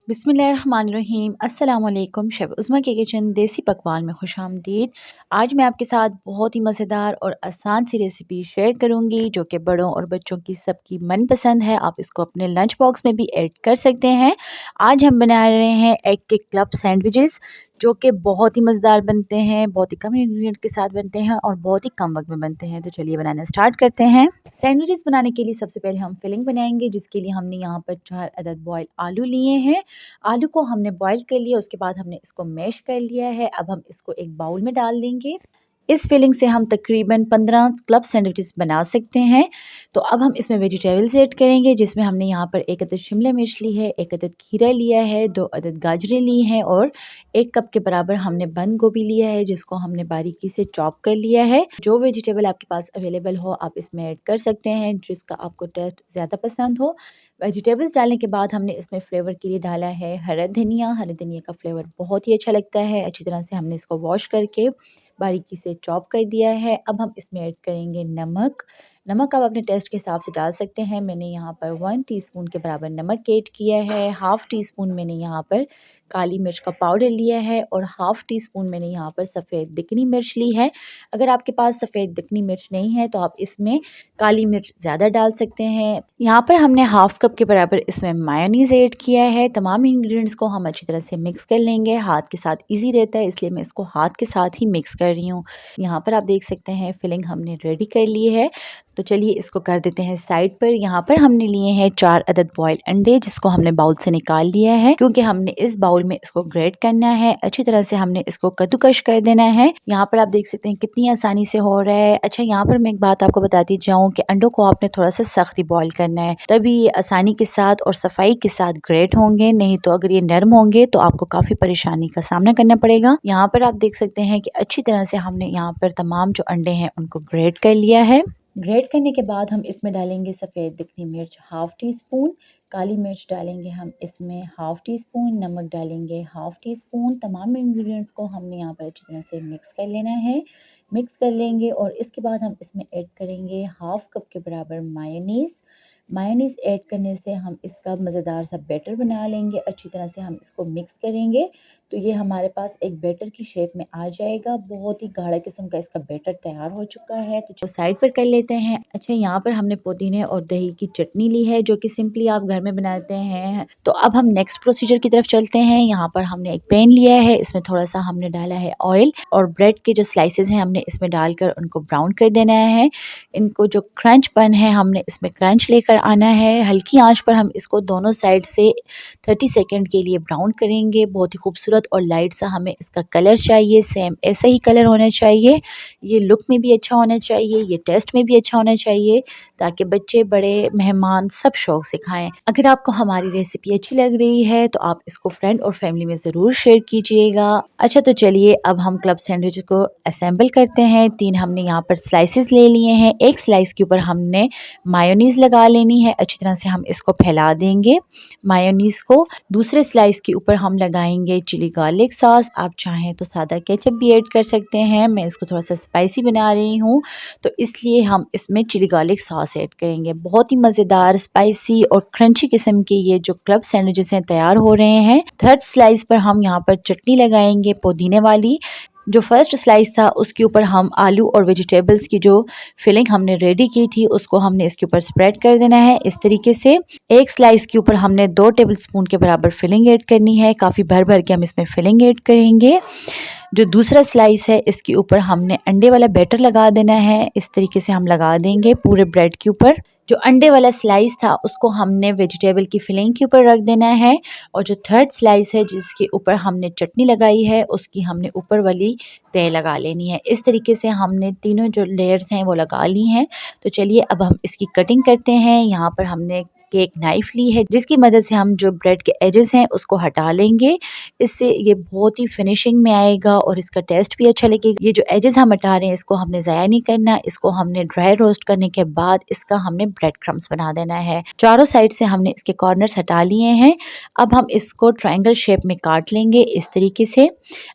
बिस्मिल्लाहिर्रहमानिर्रहीम अस्सलाम वालेकुम। शेफ़ उज़्मा के किचन देसी पकवान में खुशामदीद। आज मैं आपके साथ बहुत ही मज़ेदार और आसान सी रेसिपी शेयर करूंगी जो कि बड़ों और बच्चों की सबकी मनपसंद है। आप इसको अपने लंच बॉक्स में भी ऐड कर सकते हैं। आज हम बना रहे हैं एग के क्लब सैंडविचेस जो कि बहुत ही मज़ेदार बनते हैं, बहुत ही कम इंग्रेडिएंट के साथ बनते हैं और बहुत ही कम वक्त में बनते हैं। तो चलिए बनाना स्टार्ट करते हैं। सैंडविचेस बनाने के लिए सबसे पहले हम फिलिंग बनाएंगे, जिसके लिए हमने यहाँ पर 4 अदद बॉयल आलू लिए हैं। आलू को हमने बॉईल कर लिया, उसके बाद हमने इसको मैश कर लिया है। अब हम इसको एक बाउल में डाल देंगे। इस फिलिंग से हम तकरीबन 15 क्लब सैंडविचेस बना सकते हैं। तो अब हम इसमें वेजिटेबल्स ऐड करेंगे, जिसमें हमने यहाँ पर 1 अदद शिमला मिर्च ली है, 1 अदद खीरा लिया है, 2 अदद गाजरें ली हैं और 1 कप के बराबर हमने बंद गोभी लिया है, जिसको हमने बारीकी से चॉप कर लिया है। जो वेजिटेबल आपके पास अवेलेबल हो आप इसमें ऐड कर सकते हैं, जिसका आपको टेस्ट ज़्यादा पसंद हो। वेजिटेबल्स डालने के बाद हमने इसमें फ्लेवर के लिए डाला है हरा धनिया। हरे धनिया का फ्लेवर बहुत ही अच्छा लगता है। अच्छी तरह से हमने इसको वॉश करके बारीकी से चॉप कर दिया है। अब हम इसमें ऐड करेंगे नमक। नमक आप अपने टेस्ट के हिसाब से डाल सकते हैं। मैंने यहाँ पर 1 टीस्पून के बराबर नमक ऐड किया है। हाफ़ टी स्पून मैंने यहाँ पर काली मिर्च का पाउडर लिया है और हाफ़ टी स्पून मैंने यहाँ पर सफ़ेद दिकनी मिर्च ली है। अगर आपके पास सफ़ेद दिकनी मिर्च नहीं है तो आप इसमें काली मिर्च ज़्यादा डाल सकते हैं। यहाँ पर हमने हाफ़ कप के बराबर इसमें मायोनीज़ ऐड किया है। तमाम इंग्रेडिएंट्स को हम अच्छी तरह से मिक्स कर लेंगे। हाथ के साथ इजी रहता है, इसलिए मैं इसको हाथ के साथ ही मिक्स कर रही हूँ। यहाँ पर आप देख सकते हैं फिलिंग हमने रेडी कर ली है। तो चलिए इसको कर देते हैं साइड पर। यहाँ पर हमने लिए हैं 4 अदद बॉइल्ड अंडे, जिसको हमने बाउल से निकाल लिया है, क्योंकि हमने इस बाउल में इसको ग्रेट करना है। अच्छी तरह से हमने इसको कद्दूकश कर देना है। यहाँ पर आप देख सकते हैं कितनी आसानी से हो रहा है। अच्छा, यहाँ पर मैं एक बात आपको बताती जाऊँ कि अंडों को आपने थोड़ा सा सख्त बॉईल करना है, तभी ये आसानी के साथ और सफाई के साथ ग्रेट होंगे। नहीं तो अगर ये नरम होंगे तो आपको काफ़ी परेशानी का सामना करना पड़ेगा। यहाँ पर आप देख सकते हैं कि अच्छी तरह से हमने यहाँ पर तमाम जो अंडे हैं उनको ग्रेट कर लिया है। ग्रेट करने के बाद हम इसमें डालेंगे सफ़ेद दिखनी मिर्च हाफ़ टी स्पून, काली मिर्च डालेंगे हम इसमें हाफ़ टी स्पून, नमक डालेंगे हाफ़ टी स्पून। तमाम इंग्रेडिएंट्स को हमने यहाँ पर अच्छी तरह से मिक्स कर लेना है। मिक्स कर लेंगे और इसके बाद हम इसमें ऐड करेंगे हाफ़ कप के बराबर मायोनीज़। मायोनीज़ ऐड करने से हम इसका मज़ेदार सा बैटर बना लेंगे। अच्छी तरह से हम इसको मिक्स करेंगे तो ये हमारे पास एक बैटर की शेप में आ जाएगा। बहुत ही गाढ़ा किस्म का इसका बैटर तैयार हो चुका है, तो साइड पर कर लेते हैं। अच्छा, यहाँ पर हमने पुदीने और दही की चटनी ली है, जो कि सिंपली आप घर में बनाते हैं। तो अब हम नेक्स्ट प्रोसीजर की तरफ चलते हैं। यहाँ पर हमने एक पैन लिया है, इसमें थोड़ा सा हमने डाला है ऑयल और ब्रेड के जो स्लाइसेस हैं हमने इसमें डालकर उनको ब्राउन कर देना है। इनको जो क्रंचपन है हमने इसमें क्रंच लेकर आना है। हल्की आंच पर हम इसको दोनों साइड से 30 सेकंड के लिए ब्राउन करेंगे। बहुत ही खूबसूरत और लाइट सा हमें इसका कलर चाहिए, सेम ऐसा ही कलर होना चाहिए। ये लुक में भी अच्छा होना चाहिए, ये टेस्ट में भी अच्छा होना चाहिए, ताकि बच्चे बड़े मेहमान सब शौक से खाएं। अगर आपको हमारी रेसिपी अच्छी लग रही है तो आप इसको फ्रेंड और फैमिली में ज़रूर शेयर कीजिएगा। अच्छा, तो चलिए अब हम क्लब सैंडविच को असेंबल करते हैं। 3 हमने यहाँ पर स्लाइसेस ले लिए हैं। एक स्लाइस के ऊपर हमने मायोनीज़ लगा लेनी है। अच्छी तरह से हम इसको फैला देंगे मायोनीज़ को। दूसरे स्लाइस के ऊपर हम लगाएंगे चिली गार्लिक सॉस। आप चाहें तो सादा केचप भी ऐड कर सकते हैं। मैं इसको थोड़ा सा स्पाइसी बना रही हूँ, तो इसलिए हम इसमें चिली गार्लिक सॉस ऐड करेंगे। बहुत ही मज़ेदार, स्पाइसी और क्रंची किस्म के ये जो क्लब सैंडविचेस हैं तैयार हो रहे हैं। थर्ड स्लाइस पर हम यहाँ पर चटनी लगाएंगे पुदीने वाली। जो फर्स्ट स्लाइस था उसके ऊपर हम आलू और वेजिटेबल्स की जो फिलिंग हमने रेडी की थी उसको हमने इसके ऊपर स्प्रेड कर देना है इस तरीके से। एक स्लाइस के ऊपर हमने 2 टेबलस्पून के बराबर फिलिंग ऐड करनी है। काफ़ी भर भर के हम इसमें फिलिंग ऐड करेंगे। जो दूसरा स्लाइस है इसके ऊपर हमने अंडे वाला बैटर लगा देना है। इस तरीके से हम लगा देंगे पूरे ब्रेड के ऊपर। जो अंडे वाला स्लाइस था उसको हमने वेजिटेबल की फिलिंग के ऊपर रख देना है और जो थर्ड स्लाइस है जिसके ऊपर हमने चटनी लगाई है उसकी हमने ऊपर वाली तय लगा लेनी है। इस तरीके से हमने तीनों जो लेयर्स हैं वो लगा ली हैं। तो चलिए अब हम इसकी कटिंग करते हैं। यहाँ पर हमने केक नाइफ ली है, जिसकी मदद से हम जो ब्रेड के एजेस हैं उसको हटा लेंगे। इससे ये बहुत ही फिनिशिंग में आएगा और इसका टेस्ट भी अच्छा लगेगा। ये जो एजेस हम हटा रहे हैं इसको हमने ज़ाया नहीं करना, इसको हमने ड्राई रोस्ट करने के बाद इसका हमने ब्रेड क्रम्स बना देना है। चारों साइड से हमने इसके कॉर्नर्स हटा लिए हैं। अब हम इसको ट्रायंगल शेप में काट लेंगे इस तरीके से।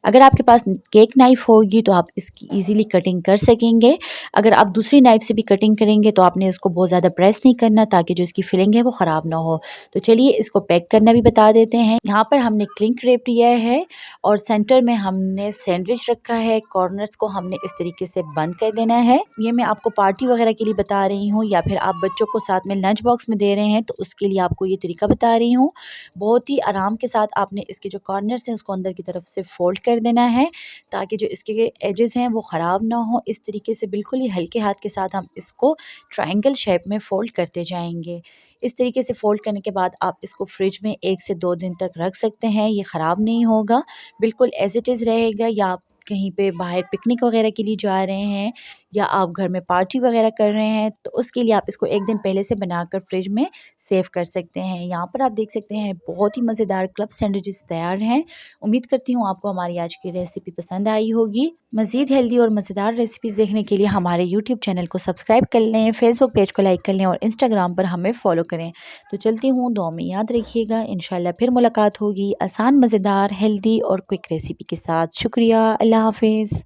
अगर आपके पास केक नाइफ होगी तो आप इसकी ईजिली कटिंग कर सकेंगे। अगर आप दूसरी नाइफ से भी कटिंग करेंगे तो आपने इसको बहुत ज़्यादा प्रेस नहीं करना, ताकि जो इसकी फिलिंग है वो ख़राब ना हो। तो चलिए इसको पैक करना भी बता देते हैं। यहाँ पर हमने क्लिंग रैप लिया है और सेंटर में हमने सैंडविच रखा है। कॉर्नर्स को हमने इस तरीके से बंद कर देना है। ये मैं आपको पार्टी वगैरह के लिए बता रही हूँ या फिर आप बच्चों को साथ में लंच बॉक्स में दे रहे हैं तो उसके लिए आपको ये तरीका बता रही हूँ। बहुत ही आराम के साथ आपने इसके जो कॉर्नर्स हैं उसको अंदर की तरफ से फोल्ड कर देना है ताकि जो इसके एजेस हैं वो ख़राब ना हो। इस तरीके से बिल्कुल ही हल्के हाथ के साथ हम इसको ट्रायंगल शेप में फ़ोल्ड करते जाएंगे। इस तरीके से फ़ोल्ड करने के बाद आप इसको फ्रिज में 1 से 2 दिन तक रख सकते हैं। ये ख़राब नहीं होगा, बिल्कुल एज़ इट इज़ रहेगा। या आप कहीं पे बाहर पिकनिक वगैरह के लिए जा रहे हैं या आप घर में पार्टी वगैरह कर रहे हैं तो उसके लिए आप इसको 1 दिन पहले से बनाकर फ्रिज में सेव कर सकते हैं। यहाँ पर आप देख सकते हैं बहुत ही मज़ेदार क्लब सैंडविचेस तैयार हैं। उम्मीद करती हूँ आपको हमारी आज की रेसिपी पसंद आई होगी। मज़ीद हेल्दी और मज़ेदार रेसिपीज़ देखने के लिए हमारे यूट्यूब चैनल को सब्सक्राइब कर लें, फेसबुक पेज को लाइक कर लें और इंस्टाग्राम पर हमें फ़ॉलो करें। तो चलती हूँ, दुआ में याद रखिएगा। इंशाल्लाह फिर मुलाकात होगी आसान, मज़ेदार, हेल्दी और क्विक रेसिपी के साथ। शुक्रिया, अल्लाह हाफ़िज़।